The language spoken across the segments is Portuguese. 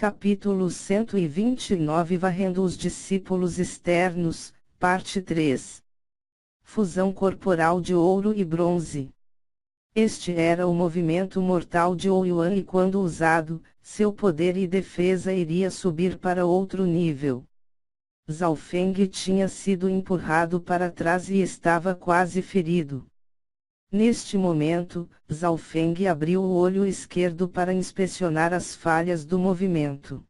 Capítulo 129 Varrendo os discípulos externos, Parte 3. Fusão corporal de ouro e bronze. Este era o movimento mortal de Ouyuan e quando usado, seu poder e defesa iria subir para outro nível. Zhao Feng tinha sido empurrado para trás e estava quase ferido. Neste momento, Zhao Feng abriu o olho esquerdo para inspecionar as falhas do movimento.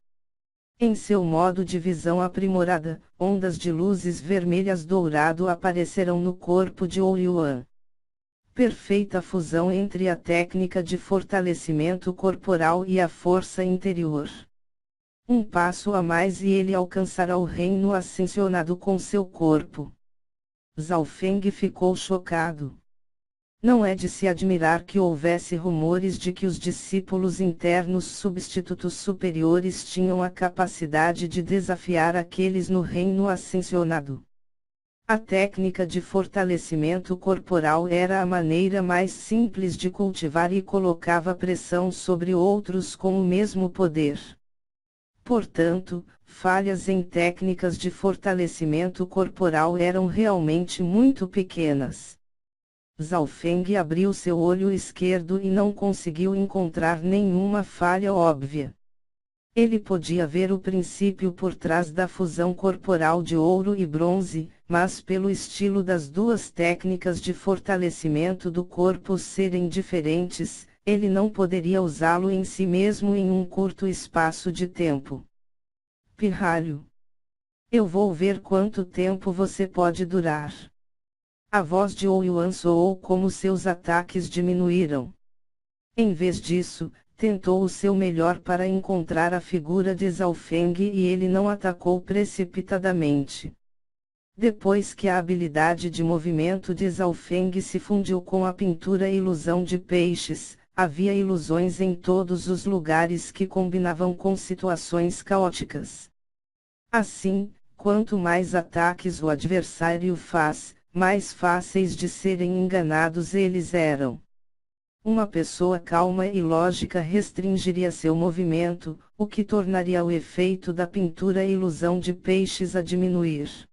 Em seu modo de visão aprimorada, ondas de luzes vermelhas dourado apareceram no corpo de Ouyuan. Perfeita fusão entre a técnica de fortalecimento corporal e a força interior. Um passo a mais e ele alcançará o reino ascensionado com seu corpo. Zhao Feng ficou chocado. Não é de se admirar que houvesse rumores de que os discípulos internos substitutos superiores tinham a capacidade de desafiar aqueles no reino ascensionado. A técnica de fortalecimento corporal era a maneira mais simples de cultivar e colocava pressão sobre outros com o mesmo poder. Portanto, falhas em técnicas de fortalecimento corporal eram realmente muito pequenas. Zhao Feng abriu seu olho esquerdo e não conseguiu encontrar nenhuma falha óbvia. Ele podia ver o princípio por trás da fusão corporal de ouro e bronze, mas pelo estilo das duas técnicas de fortalecimento do corpo serem diferentes, ele não poderia usá-lo em si mesmo em um curto espaço de tempo. Pirralho. Eu vou ver quanto tempo você pode durar. A voz de Ouyuan soou como seus ataques diminuíram. Em vez disso, tentou o seu melhor para encontrar a figura de Zhao Feng e ele não atacou precipitadamente. Depois que a habilidade de movimento de Zhao Feng se fundiu com a pintura Ilusão de Peixes, havia ilusões em todos os lugares que combinavam com situações caóticas. Assim, quanto mais ataques o adversário faz, mais fáceis de serem enganados eles eram. Uma pessoa calma e lógica restringiria seu movimento, o que tornaria o efeito da pintura Ilusão de Peixes a diminuir.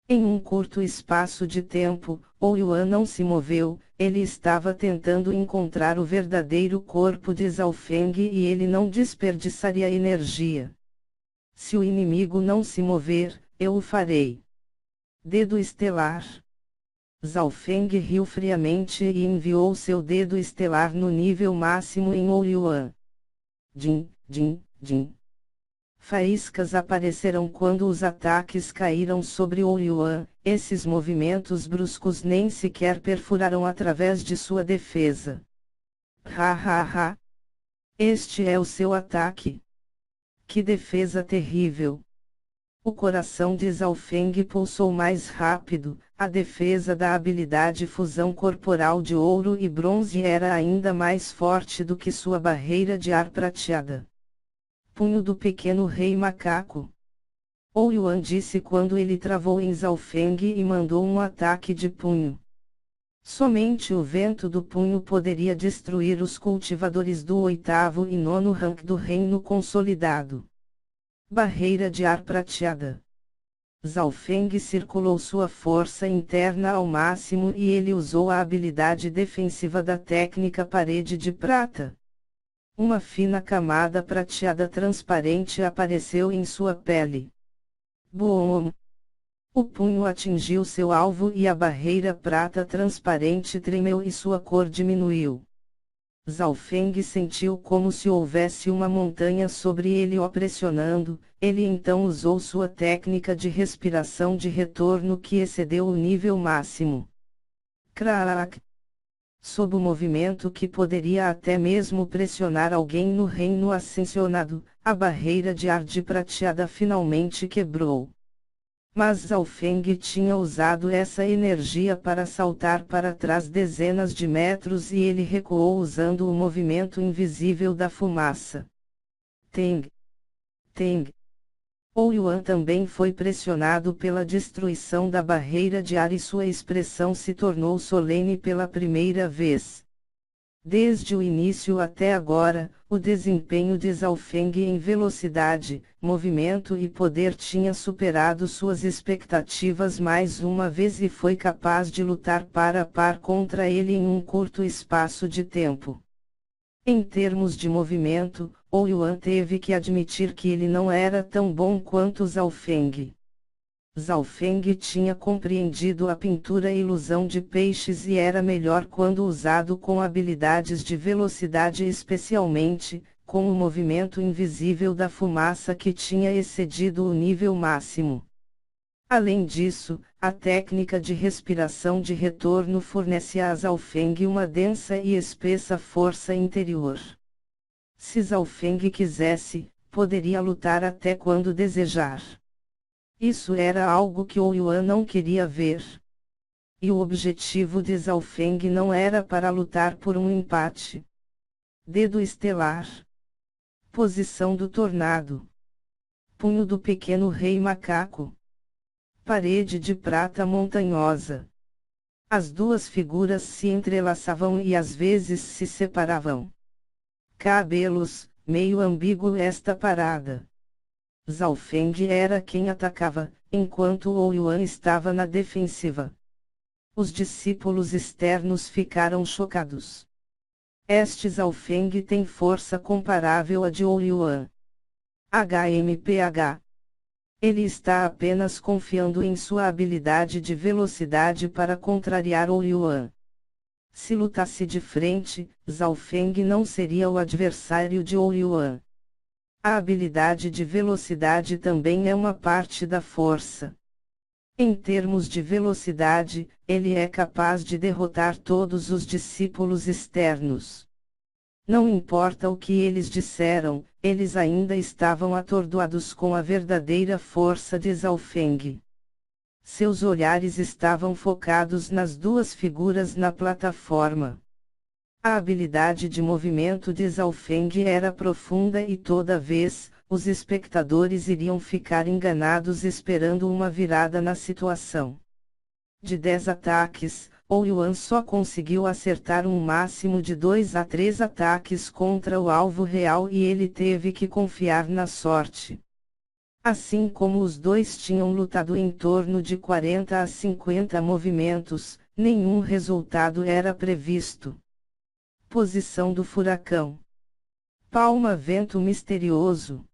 Em um curto espaço de tempo, Ouyuan não se moveu, ele estava tentando encontrar o verdadeiro corpo de Zhao Feng e ele não desperdiçaria energia. Se o inimigo não se mover, eu o farei. Dedo estelar. Zhao Feng riu friamente e enviou seu dedo estelar no nível máximo em Ouyuan. Din, din, din. Faíscas apareceram quando os ataques caíram sobre Ouyuan, esses movimentos bruscos nem sequer perfuraram através de sua defesa. Ha ha ha! Este é o seu ataque. Que defesa terrível! O coração de Zhao Feng pulsou mais rápido, a defesa da habilidade fusão corporal de ouro e bronze era ainda mais forte do que sua barreira de ar prateada. Punho do pequeno rei macaco. Ouyuan disse quando ele travou em Zhao Feng e mandou um ataque de punho. Somente o vento do punho poderia destruir os cultivadores do 8º e 9º rank do reino consolidado. Barreira de ar prateada. Zhao Feng circulou sua força interna ao máximo e ele usou a habilidade defensiva da técnica parede de prata. Uma fina camada prateada transparente apareceu em sua pele. Boom! O punho atingiu seu alvo e a barreira prata transparente tremeu e sua cor diminuiu. Zhao Feng sentiu como se houvesse uma montanha sobre ele o pressionando, ele então usou sua técnica de respiração de retorno que excedeu o nível máximo. Crack! Sob o movimento que poderia até mesmo pressionar alguém no reino ascensionado, a barreira de ar de prateada finalmente quebrou. Mas Zhao Feng tinha usado essa energia para saltar para trás dezenas de metros e ele recuou usando o movimento invisível da fumaça. Teng! Teng! Ouyuan também foi pressionado pela destruição da barreira de ar e sua expressão se tornou solene pela primeira vez. Desde o início até agora, o desempenho de Zhao Feng em velocidade, movimento e poder tinha superado suas expectativas mais uma vez e foi capaz de lutar par a par contra ele em um curto espaço de tempo. Em termos de movimento, Ouyuan teve que admitir que ele não era tão bom quanto Zhao Feng. Zhao Feng tinha compreendido a pintura ilusão de peixes e era melhor quando usado com habilidades de velocidade, especialmente, com o movimento invisível da fumaça que tinha excedido o nível máximo. Além disso, a técnica de respiração de retorno fornece a Zhao Feng uma densa e espessa força interior. Se Zhao Feng quisesse, poderia lutar até quando desejar. Isso era algo que Ouyuan não queria ver. E o objetivo de Zhao Feng não era para lutar por um empate. Dedo estelar. Posição do tornado. Punho do pequeno rei macaco. Parede de prata montanhosa. As duas figuras se entrelaçavam e às vezes se separavam. Cabelos, meio ambíguo esta parada. Zhao Feng era quem atacava, enquanto Ouyuan estava na defensiva. Os discípulos externos ficaram chocados. Este Zhao Feng tem força comparável à de Ouyuan. HMPH. Ele está apenas confiando em sua habilidade de velocidade para contrariar Ouyuan. Se lutasse de frente, Zhao Feng não seria o adversário de Ouyuan. A habilidade de velocidade também é uma parte da força. Em termos de velocidade, ele é capaz de derrotar todos os discípulos externos. Não importa o que eles disseram, eles ainda estavam atordoados com a verdadeira força de Zhao Feng. Seus olhares estavam focados nas duas figuras na plataforma. A habilidade de movimento de Zhao Feng era profunda e toda vez, os espectadores iriam ficar enganados esperando uma virada na situação. De 10 ataques, Ouyuan só conseguiu acertar um máximo de 2 a 3 ataques contra o alvo real e ele teve que confiar na sorte. Assim como os dois tinham lutado em torno de 40 a 50 movimentos, nenhum resultado era previsto. Posição do furacão. Palma vento misterioso.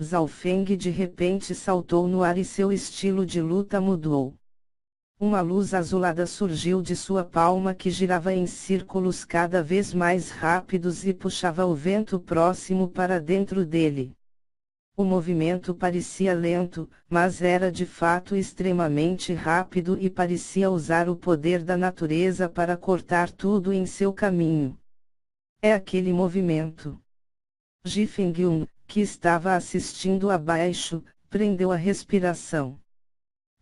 Zhao Feng de repente saltou no ar e seu estilo de luta mudou. Uma luz azulada surgiu de sua palma que girava em círculos cada vez mais rápidos e puxava o vento próximo para dentro dele. O movimento parecia lento, mas era de fato extremamente rápido e parecia usar o poder da natureza para cortar tudo em seu caminho. É aquele movimento. Ji Fengyun, que estava assistindo abaixo, prendeu a respiração.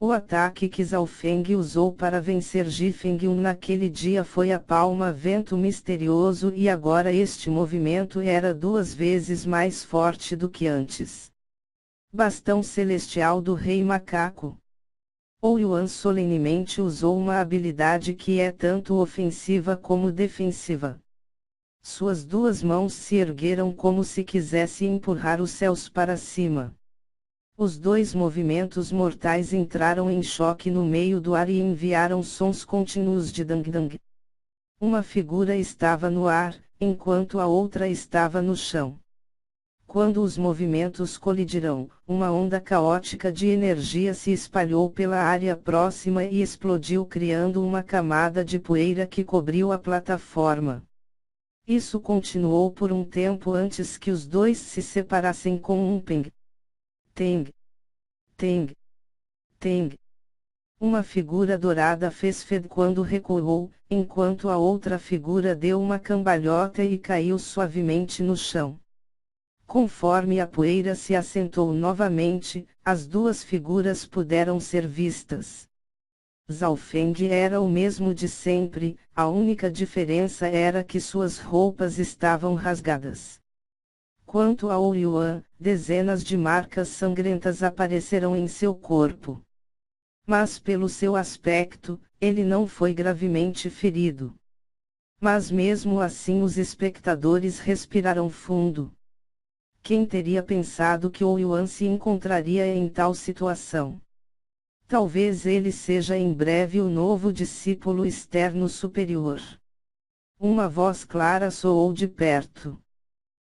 O ataque que Zhao Feng usou para vencer Ji Fengyun naquele dia foi a palma vento misterioso e agora este movimento era 2 vezes mais forte do que antes. Bastão celestial do rei macaco. Ouyuan solenemente usou uma habilidade que é tanto ofensiva como defensiva. Suas duas mãos se ergueram como se quisesse empurrar os céus para cima. Os dois movimentos mortais entraram em choque no meio do ar e enviaram sons contínuos de dang-dang. Uma figura estava no ar, enquanto a outra estava no chão. Quando os movimentos colidiram, uma onda caótica de energia se espalhou pela área próxima e explodiu criando uma camada de poeira que cobriu a plataforma. Isso continuou por um tempo antes que os dois se separassem com um ping. Teng. Teng. Teng. Uma figura dourada fez fed quando recuou, enquanto a outra figura deu uma cambalhota e caiu suavemente no chão. Conforme a poeira se assentou novamente, as duas figuras puderam ser vistas. Zhao Feng era o mesmo de sempre, a única diferença era que suas roupas estavam rasgadas. Quanto a Ouyuan, dezenas de marcas sangrentas apareceram em seu corpo. Mas pelo seu aspecto, ele não foi gravemente ferido. Mas mesmo assim os espectadores respiraram fundo. Quem teria pensado que Ouyuan se encontraria em tal situação? Talvez ele seja em breve o novo discípulo externo superior. Uma voz clara soou de perto.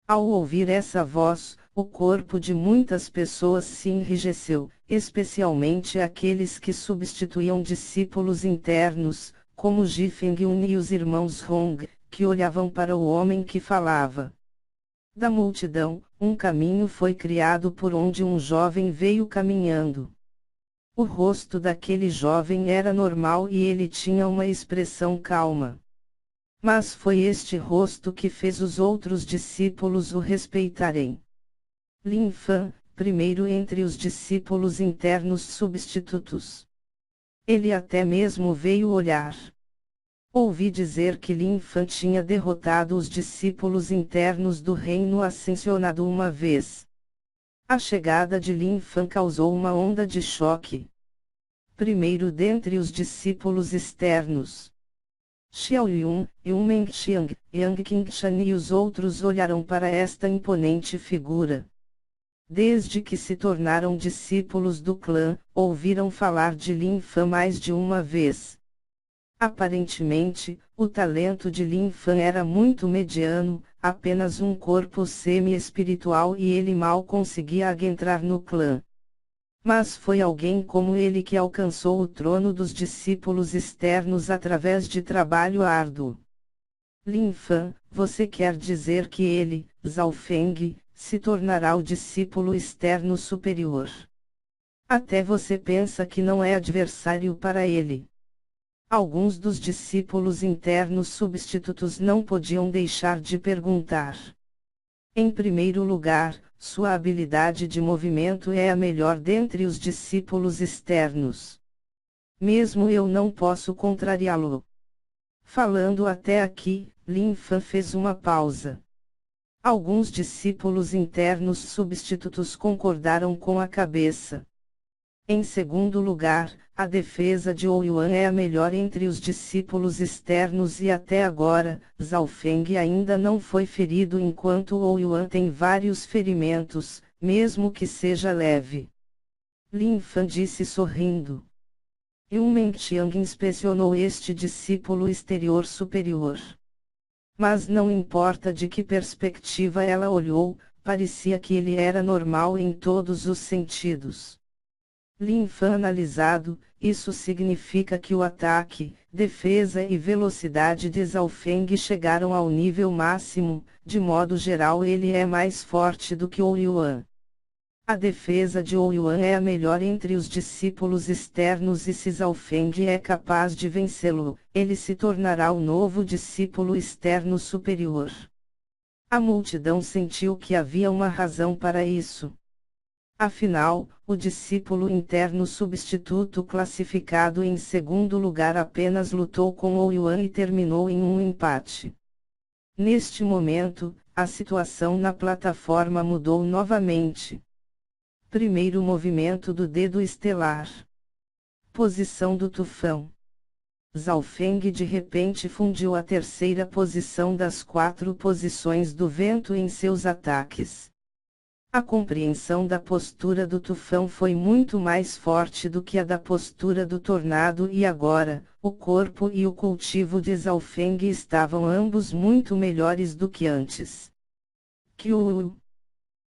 Ao ouvir essa voz, o corpo de muitas pessoas se enrijeceu, especialmente aqueles que substituíam discípulos internos, como Ji Fengyun e os irmãos Hong, que olhavam para o homem que falava. Da multidão, um caminho foi criado por onde um jovem veio caminhando. O rosto daquele jovem era normal e ele tinha uma expressão calma. Mas foi este rosto que fez os outros discípulos o respeitarem. Lin Fan, primeiro entre os discípulos internos substitutos. Ele até mesmo veio olhar. Ouvi dizer que Lin Fan tinha derrotado os discípulos internos do reino ascensionado uma vez. A chegada de Lin Fan causou uma onda de choque. Primeiro dentre os discípulos externos. Xiao Yun, Yun Mengxiang, Yang Qingshan e os outros olharam para esta imponente figura. Desde que se tornaram discípulos do clã, ouviram falar de Lin Fan mais de uma vez. Aparentemente, o talento de Lin Fan era muito mediano, apenas um corpo semi-espiritual e ele mal conseguia adentrar no clã. Mas foi alguém como ele que alcançou o trono dos discípulos externos através de trabalho árduo. Lin Fan, você quer dizer que ele, Zhao Feng, se tornará o discípulo externo superior? Até você pensa que não é adversário para ele. Alguns dos discípulos internos substitutos não podiam deixar de perguntar. Em primeiro lugar, sua habilidade de movimento é a melhor dentre os discípulos externos. Mesmo eu não posso contrariá-lo. Falando até aqui, Lin Fan fez uma pausa. Alguns discípulos internos substitutos concordaram com a cabeça. Em segundo lugar, a defesa de Ouyuan é a melhor entre os discípulos externos e até agora, Zhao Feng ainda não foi ferido enquanto Ouyuan tem vários ferimentos, mesmo que seja leve. Lin Fan disse sorrindo. Yun Mengxiang inspecionou este discípulo exterior superior. Mas não importa de que perspectiva ela olhou, parecia que ele era normal em todos os sentidos. Lin Fan analisado, isso significa que o ataque, defesa e velocidade de Zhao Feng chegaram ao nível máximo, de modo geral ele é mais forte do que Ouyuan. A defesa de Ouyuan é a melhor entre os discípulos externos e se Zhao Feng é capaz de vencê-lo, ele se tornará o novo discípulo externo superior. A multidão sentiu que havia uma razão para isso. Afinal, o discípulo interno substituto classificado em segundo lugar apenas lutou com Ouyuan e terminou em um empate. Neste momento, a situação na plataforma mudou novamente. Primeiro movimento do dedo estelar. Posição do tufão. Zhao Feng de repente fundiu a terceira posição das 4 posições do vento em seus ataques. A compreensão da postura do tufão foi muito mais forte do que a da postura do tornado e agora, o corpo e o cultivo de Zhao Feng estavam ambos muito melhores do que antes. Qiu!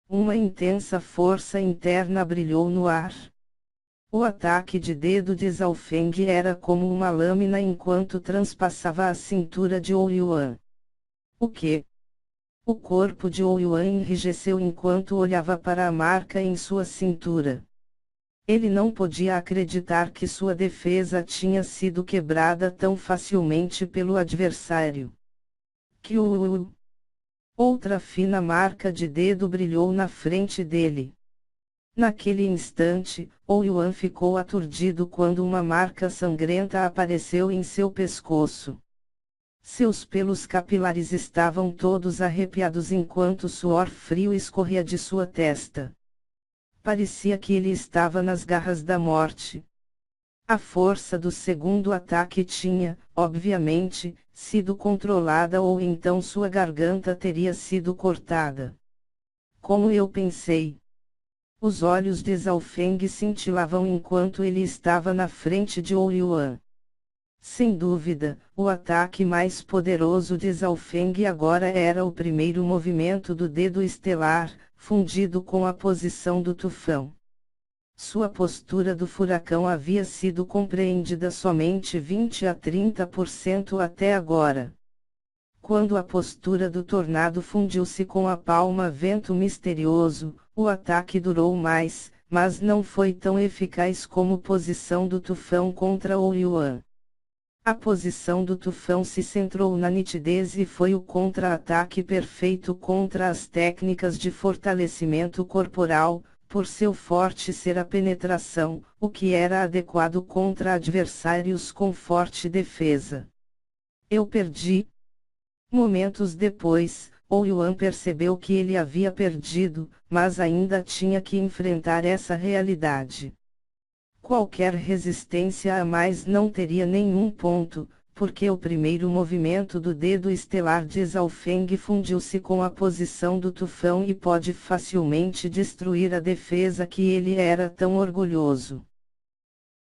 Uma intensa força interna brilhou no ar. O ataque de dedo de Zhao Feng era como uma lâmina enquanto transpassava a cintura de Ouyuan. O que? O corpo de Ouyuan enrijeceu enquanto olhava para a marca em sua cintura. Ele não podia acreditar que sua defesa tinha sido quebrada tão facilmente pelo adversário. Qiu! Outra fina marca de dedo brilhou na frente dele. Naquele instante, Ouyuan ficou aturdido quando uma marca sangrenta apareceu em seu pescoço. Seus pelos capilares estavam todos arrepiados enquanto suor frio escorria de sua testa. Parecia que ele estava nas garras da morte. A força do segundo ataque tinha, obviamente, sido controlada ou então sua garganta teria sido cortada. Como eu pensei. Os olhos de Zhao Feng cintilavam enquanto ele estava na frente de Hou Yuan. Sem dúvida, o ataque mais poderoso de Zhao Feng agora era o primeiro movimento do dedo estelar, fundido com a posição do tufão. Sua postura do furacão havia sido compreendida somente 20 a 30% até agora. Quando a postura do tornado fundiu-se com a palma vento misterioso, o ataque durou mais, mas não foi tão eficaz como a posição do tufão contra Hou Yuan. A posição do tufão se centrou na nitidez e foi o contra-ataque perfeito contra as técnicas de fortalecimento corporal, por seu forte ser a penetração, o que era adequado contra adversários com forte defesa. Eu perdi. Momentos depois, Hou Yuan percebeu que ele havia perdido, mas ainda tinha que enfrentar essa realidade. Qualquer resistência a mais não teria nenhum ponto, porque o primeiro movimento do dedo estelar de Zhao Feng fundiu-se com a posição do tufão e pode facilmente destruir a defesa que ele era tão orgulhoso.